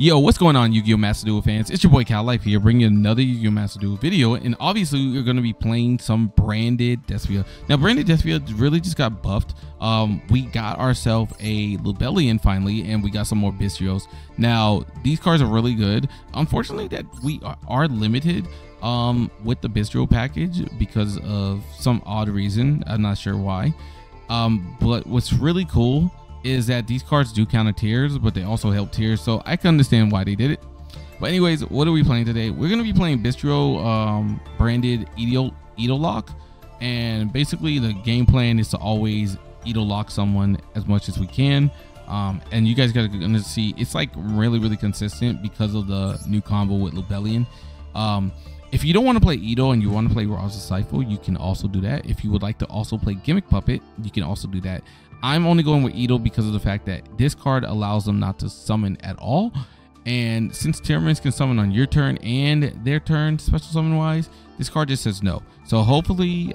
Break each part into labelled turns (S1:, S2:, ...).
S1: Yo, what's going on, Yu-Gi-Oh! Master Duel fans? It's your boy Cal Life here, bringing you another Yu-Gi-Oh! Master Duel video, and obviously we're going to be playing some branded Despia. Now, branded Despia really just got buffed. We got ourselves a Lubellion finally, and we got some more BYSTIALs. Now, these cards are really good. Unfortunately, that we are limited with the BYSTIAL package because of some odd reason. I'm not sure why. But what's really cool is that these cards do counter tiers, but they also help tiers, so I can understand why they did it. But anyways, what are we playing today? We're going to be playing BYSTIAL branded IDO lock, and basically the game plan is to always IDO lock someone as much as we can. And you guys got to see it's like really consistent because of the new combo with Lubellion. If you don't want to play IDO and you want to play Ra's Disciple, you can also do that. If you would like to also play Gimmick Puppet, you can also do that. I'm only going with IDO because of the fact that this card allows them not to summon at all. And since Tyrants can summon on your turn and their turn, special summon wise, this card just says no. So hopefully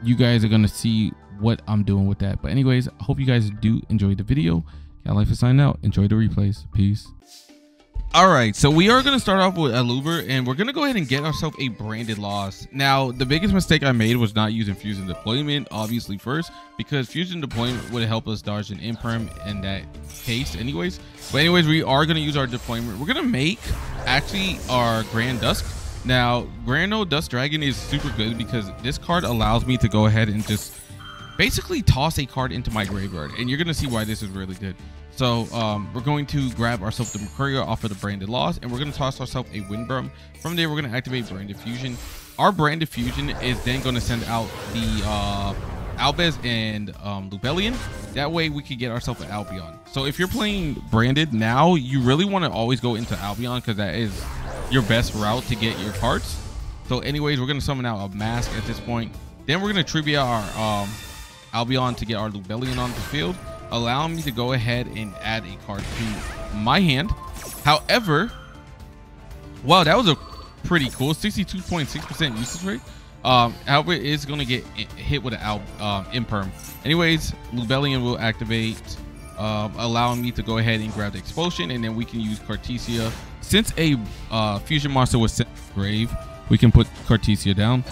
S1: you guys are going to see what I'm doing with that. But anyways, I hope you guys do enjoy the video. Cat Life is signing out. Enjoy the replays. Peace. All right, so we are going to start off with Aluber, and we're going to go ahead and get ourselves a branded loss. Now, the biggest mistake I made was not using Fusion Deployment, obviously, first, because Fusion Deployment would help us dodge an Imperm in that case anyways. But anyways, we are going to use our deployment. We're going to make, actually, our Grand Dusk. Now, Grand Dusk Dragon is super good because this card allows me to go ahead and just basically toss a card into my graveyard, and you're going to see why this is really good. So we're going to grab ourselves the Mercurial off of the branded loss, and we're going to toss ourselves a Windbrum. From there, we're going to activate Branded Fusion. Our Branded Fusion is then going to send out the Albez and Lubellion. That way we can get ourselves an Albion. So if you're playing branded now, you really want to always go into Albion because that is your best route to get your cards. So anyways, we're going to summon out a Mask at this point. Then we're going to tribute our Albion to get our Lubellion on the field, allowing me to go ahead and add a card to my hand. However, wow, that was a pretty cool 62.6% usage rate. However, it's going to get hit with an Imperm. Anyways, Lubellion will activate, allowing me to go ahead and grab the Expulsion, and then we can use Cartesia. Since a fusion monster was sent to the grave, we can put Cartesia down.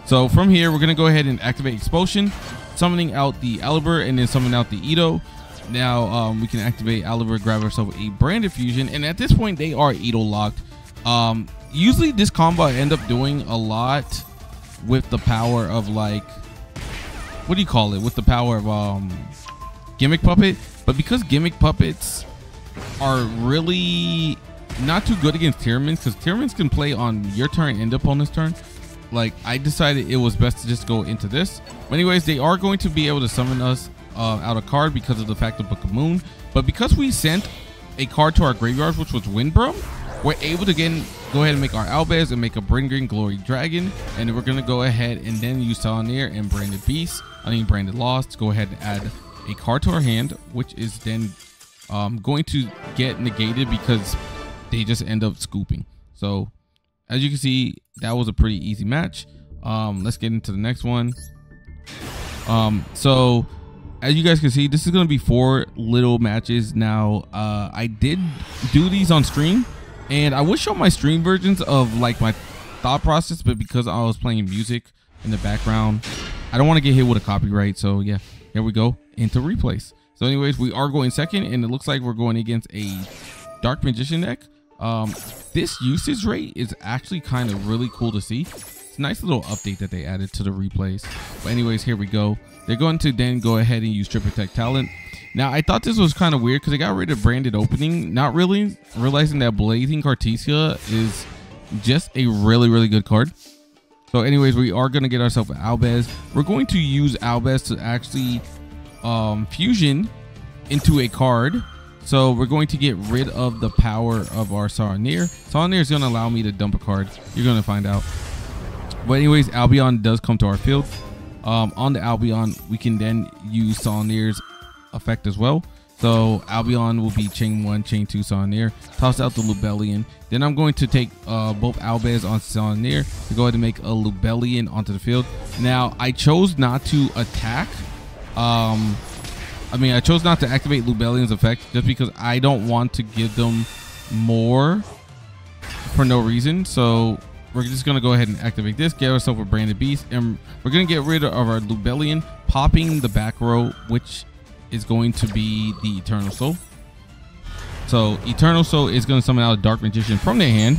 S1: So from here, we're going to go ahead and activate Expulsion, summoning out the Aliber, and then summoning out the IDO. Now we can activate Aliber, grab ourselves a Branded Fusion, and at this point they are IDO locked. Usually this combo I end up doing a lot with the power of, like, what do you call it, with the power of Gimmick Puppet. But because Gimmick Puppets are really not too good against Tyrants, because Tyrants can play on your turn and the opponent's turn, like, I decided it was best to just go into this. But anyways, they are going to be able to summon us out a card because of the fact of Book of Moon. But because we sent a card to our graveyard, which was Windbrum, we're able to go ahead and make our Albez and make a Green Glory Dragon. And we're going to go ahead and then use Salonier and Branded Beast, Branded Loss, to go ahead and add a card to our hand, which is then going to get negated because they just end up scooping. So as you can see, that was a pretty easy match. Let's get into the next one. So as you guys can see, this is going to be 4 little matches. Now I did do these on stream, and I would show my stream versions of, like, my thought process, but because I was playing music in the background, I don't want to get hit with a copyright. So yeah, here we go into replays. So anyways, we are going second, and it looks like we're going against a Dark Magician deck. This usage rate is actually kind of really cool to see. It's a nice little update that they added to the replays. But anyways, here we go. They're going to then go ahead and use Triple Tech Talent. Now, I thought this was kind of weird because they got rid of Branded Opening, not really realizing that Blazing Cartesia is just a really good card. So anyways, we are going to get ourselves an Albez. We're going to use Albez to actually fusion into a card. So we're going to get rid of the power of our Salonier. Salonier is going to allow me to dump a card. You're going to find out. But anyways, Albion does come to our field. On the Albion, we can then use Salonier's effect as well. So Albion will be chain 1, chain 2 Salonier. Toss out the Lubellion. Then I'm going to take both Albez on Salonier to go ahead and make a Lubellion onto the field. Now, I chose not to attack I chose not to activate Lubellion's effect just because I don't want to give them more for no reason. So we're just going to go ahead and activate this, get ourselves a branded beast, and we're going to get rid of our Lubellion, popping the back row, which is going to be the Eternal Soul. So Eternal Soul is going to summon out a Dark Magician from their hand,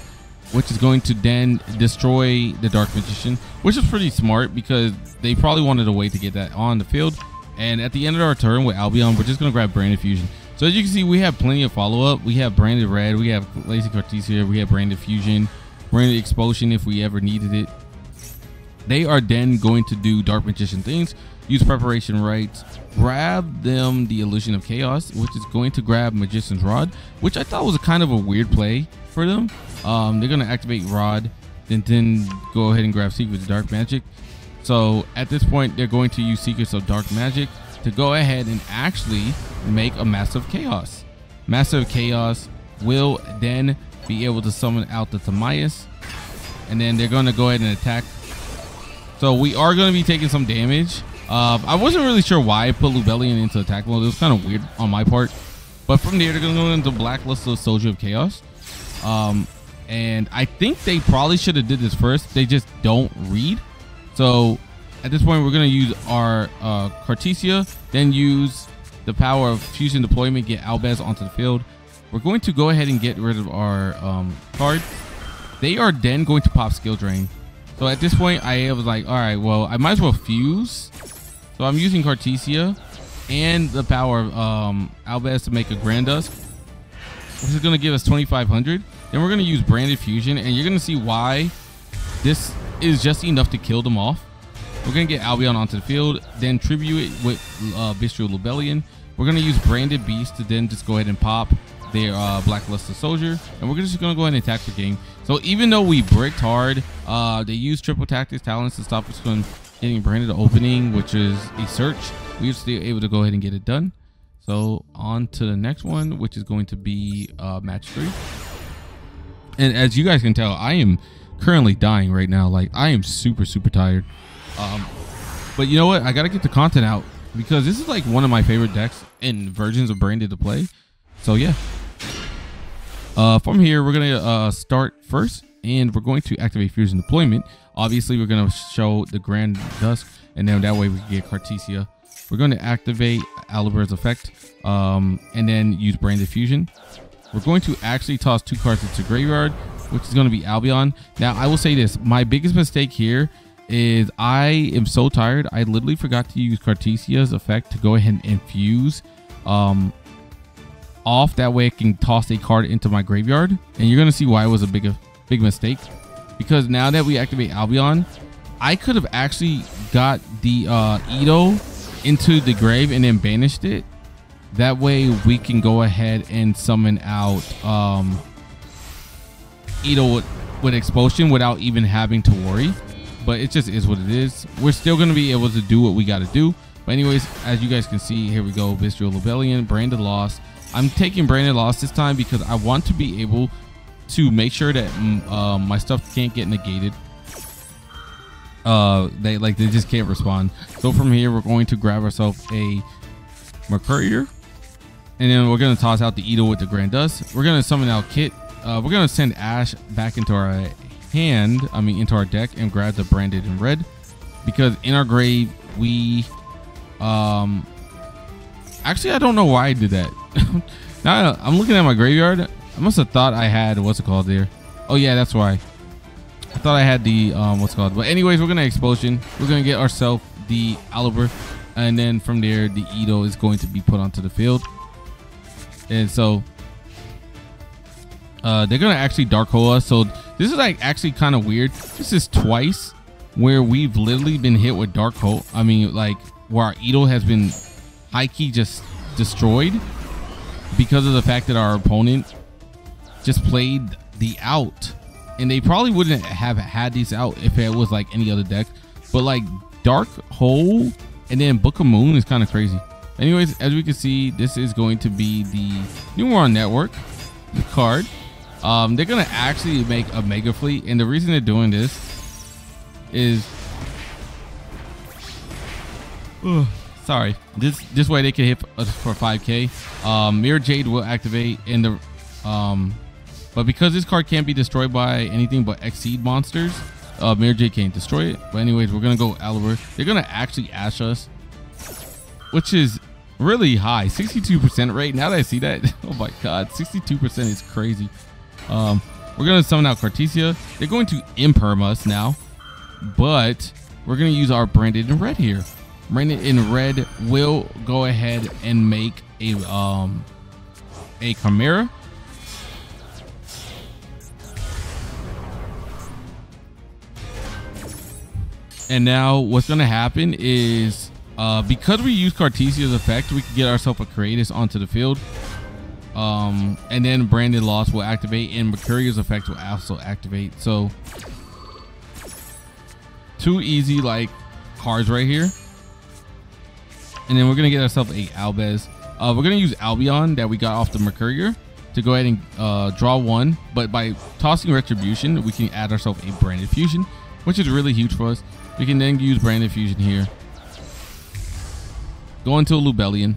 S1: which is going to then destroy the Dark Magician, which is pretty smart because they probably wanted a way to get that on the field. And at the end of our turn with Albion, we're just going to grab Branded Fusion. So as you can see, we have plenty of follow-up. We have Branded Red, we have Lazy Cartesia, we have Branded Fusion, Branded Expulsion if we ever needed it. They are then going to do Dark Magician things, use Preparation Rites, grab them the Illusion of Chaos, which is going to grab Magician's Rod, which I thought was a kind of a weird play for them. They're going to activate Rod, then go ahead and grab Secrets of Dark Magic. So at this point, they're going to use Secrets of Dark Magic to go ahead and actually make a Massive Chaos. Massive Chaos will then be able to summon out the Timaeus, and then they're going to go ahead and attack. So we are going to be taking some damage. I wasn't really sure why I put Lubellion into attack mode. It was kind of weird on my part. But from there, they're going to go into Blacklist of Soldier of Chaos. And I think they probably should have did this first. They just don't read. So at this point, we're going to use our Cartesia, then use the power of Fusion Deployment, get Albaz onto the field. We're going to go ahead and get rid of our card. They are then going to pop Skill Drain. So at this point, I was like, all right, well, I might as well fuse. So I'm using Cartesia and the power of Albaz to make a Grand Dusk, which is going to give us 2,500. Then we're going to use Branded Fusion, and you're going to see why this is just enough to kill them off. We're going to get Albion onto the field, then tribute it with Bestial Lubellion. We're going to use Branded Beast to then just go ahead and pop their Blacklusted Soldier, and we're just going to go ahead and attack the game. So even though we bricked hard, they used Triple Tactics Talents to stop us from getting Branded Opening, which is a search. We were still able to go ahead and get it done. So on to the next one, which is going to be match 3. And as you guys can tell, I am currently dying right now. Like, I am super tired. But you know what? I got to get the content out because this is like one of my favorite decks and versions of Branded to play. So yeah. From here, we're going to start first, and we're going to activate Fusion Deployment. Obviously, we're going to show the Grand Dusk, and then that way we can get Cartesia. We're going to activate Aliber's effect, and then use Branded Fusion. We're going to actually toss 2 cards into Graveyard, which is going to be Albion. Now, I will say this. My biggest mistake here is I am so tired. I literally forgot to use Cartesia's effect to go ahead and infuse off. That way I can toss a card into my graveyard. And you're going to see why it was a big mistake. Because now that we activate Albion, I could have actually got the IDO into the grave and then banished it. That way we can go ahead and summon out IDO with Expulsion without even having to worry. But it just is what it is. We're still going to be able to do what we got to do. But anyways, as you guys can see, here we go. Bestial Lubellion, Branded Loss. I'm taking Branded Loss this time because I want to be able to make sure that my stuff can't get negated. They just can't respond. So from here, we're going to grab ourselves a Mercurier. And then we're going to toss out the IDO with the Grand Dust. We're going to summon out Kit. We're going to send Ash back into our into our deck and grab the Branded in red. Because in our grave, we... Actually, I don't know why I did that. Now I'm looking at my graveyard. I must have thought I had... What's it called there? Oh, yeah, that's why. I thought I had the... what's it called? But anyways, we're going to Expulsion. We're going to get ourselves the Aliber. And then from there, the IDO is going to be put onto the field. And so they're gonna actually Dark Hole us. So this is like actually kind of weird. This is twice where we've literally been hit with Dark Hole. I mean, like where our IDO has been high key just destroyed because of the fact that our opponent just played the out, and they probably wouldn't have had these out if it was like any other deck. But like Dark Hole and then Book of Moon is kind of crazy. Anyways, as we can see, this is going to be the Numeron Network card. They're going to actually make a Mega Fleet. And the reason they're doing this is... sorry. This way they can hit us for 5k. Mirror Jade will activate. And the But because this card can't be destroyed by anything but Exceed monsters, Mirror Jade can't destroy it. But anyways, we're gonna go Aliber. They're gonna actually Ash us, which is really high, 62% rate. Now that I see that, oh my god, 62% is crazy. We're gonna summon out Cartesia. They're going to imperm us now, but we're gonna use our Branded in Red here. Branded in Red will go ahead and make a Chimera. And now what's gonna happen is because we use Cartesia's effect, we can get ourselves a Creatus onto the field. And then Branded Loss will activate and Mercuria's effect will also activate. So 2 easy like cards right here. And then we're gonna get ourselves a Albez. We're gonna use Albion that we got off the Mercurier to go ahead and draw 1. But by tossing Retribution, we can add ourselves a Branded Fusion, which is really huge for us. We can then use Branded Fusion here. Go into a Lubellion.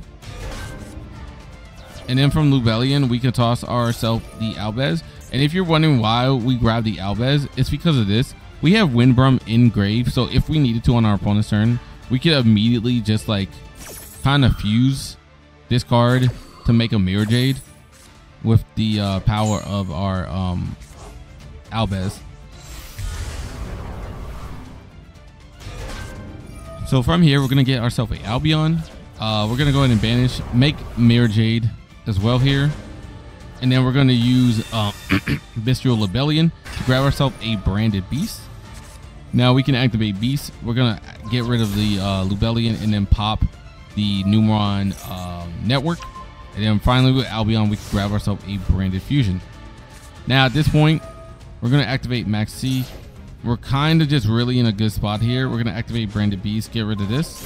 S1: And then from Lubellion, we can toss ourselves the Albez. And if you're wondering why we grab the Albez, it's because of this. We have Windbrum in grave, so if we needed to on our opponent's turn, we could immediately just like kind of fuse this card to make a Mirror Jade with the power of our Albez. So from here, we're gonna get ourselves a Albion. We're gonna go ahead and banish, make Mirror Jade as well here, and then we're gonna use Bestial Lubellion to grab ourselves a Branded Beast. Now we can activate Beast. We're gonna get rid of the Lubellion and then pop the Numeron network, and then finally with Albion we can grab ourselves a Branded Fusion. Now at this point, we're gonna activate Max C. We're kind of just really in a good spot here. We're gonna activate Branded Beast, get rid of this,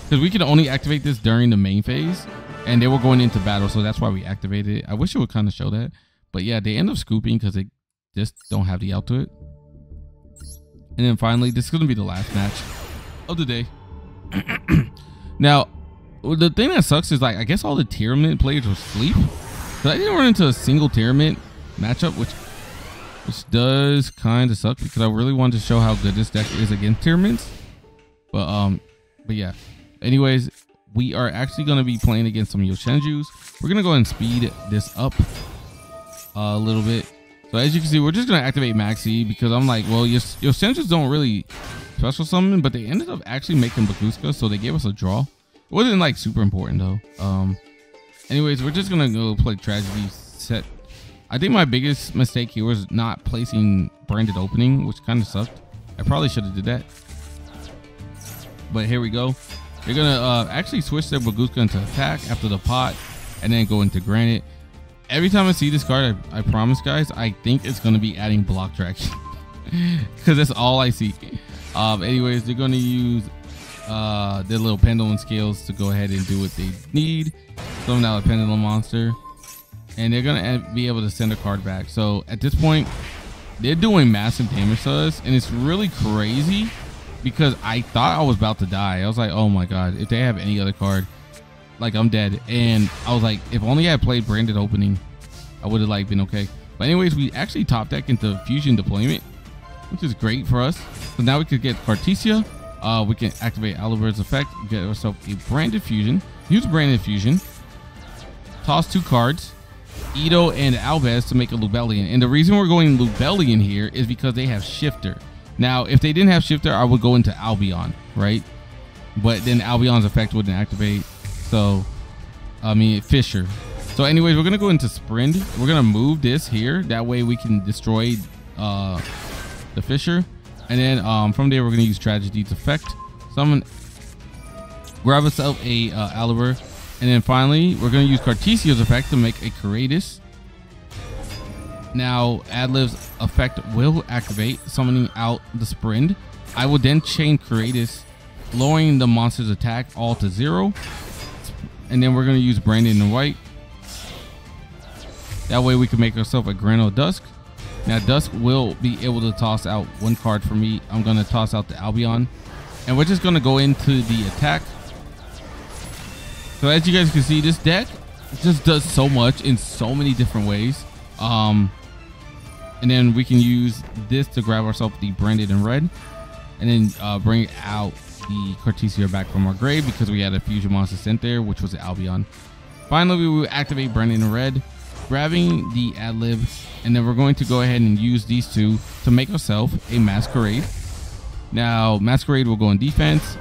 S1: because we can only activate this during the main phase, and they were going into battle, so that's why we activated it. I wish it would kind of show that, but yeah, they end up scooping because they just don't have the out to it. And then finally, this is gonna be the last match of the day. Now, the thing that sucks is like I guess all the Tournament players will sleep, because I didn't run into a single Tournament matchup, which does kind of suck because I really wanted to show how good this deck is against Tournaments. But yeah. Anyways, we are actually going to be playing against some Yoshenjus. We're going to go ahead and speed this up a little bit. So as you can see, we're just going to activate Maxi because I'm like, well, Yoshenjus don't really special summon, but they ended up actually making Bakuska, so they gave us a draw. It wasn't like super important though. Anyways, we're just going to go play Tragedy set. I think my biggest mistake here was not placing Branded Opening, which kind of sucked. I probably should have did that. But here we go. They're gonna actually switch their Baguska into attack after the pot, and then go into Granite. Every time I see this card, I promise guys, I think it's gonna be adding block traction because that's all I see. Anyways, they're gonna use their little pendulum scales to go ahead and do what they need. Summon out a pendulum monster. And they're gonna be able to send a card back. So at this point, they're doing massive damage to us, and it's really crazy because I thought I was about to die. I was like, oh my god, if they have any other card, like I'm dead. And I was like, if only I had played Branded Opening, I would have like been okay. But anyways, we actually top deck into Fusion Deployment, which is great for us. So now we could get Cartesia. We can activate Aliber's effect, get ourselves a Branded Fusion. Use Branded Fusion. Toss 2 cards. IDO and Albez to make a Lubellion. And the reason we're going Lubellion here is because they have Shifter. Now, if they didn't have Shifter, I would go into Albion, right? But then Albion's effect wouldn't activate. So, I mean, Fisher. So anyways, we're going to go into Sprint. We're going to move this here. That way we can destroy the Fisher. And then from there, we're going to use Tragedy's effect. Summon, grab ourselves a Aliber. And then finally, we're going to use Cartesia's effect to make a Creatus. Now, Adlib's effect will activate, summoning out the Sprint. I will then chain Creatus, lowering the monster's attack all to 0. And then we're going to use Brandon in white. That way we can make ourselves a Grano Dusk. Now, Dusk will be able to toss out 1 card for me. I'm going to toss out the Albion. And we're just going to go into the attack. So as you guys can see, this deck just does so much in so many different ways. And then we can use this to grab ourselves the branded in red, and then bring out the Cortesia back from our grave because we had a fusion monster sent there, which was the Albion. Finally, we will activate branded in red, grabbing the ad-lib, and then we're going to go ahead and use these two to make ourselves a Masquerade. Now, Masquerade will go in defense.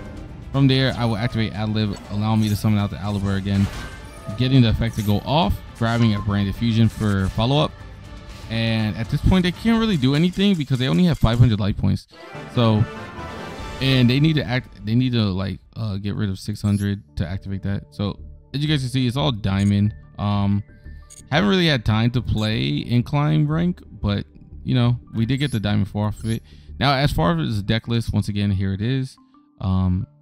S1: From there, I will activate ad-lib, allowing me to summon out the Aliber again, getting the effect to go off, grabbing a branded fusion for follow-up. And at this point, they can't really do anything because they only have 500 life points. So, and they need to like get rid of 600 to activate that. So as you guys can see, it's all diamond. Haven't really had time to play in climb rank, but you know, we did get the diamond 4 off of it. Now, as far as the deck list, once again, here it is.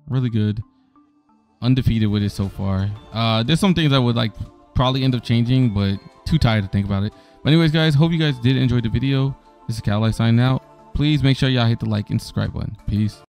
S1: Really good, undefeated with it so far. There's some things I would like probably end up changing, but too tired to think about it. But anyways, guys, hope you guys did enjoy the video. This is Cal signing out. Please make sure y'all hit the like and subscribe button. Peace.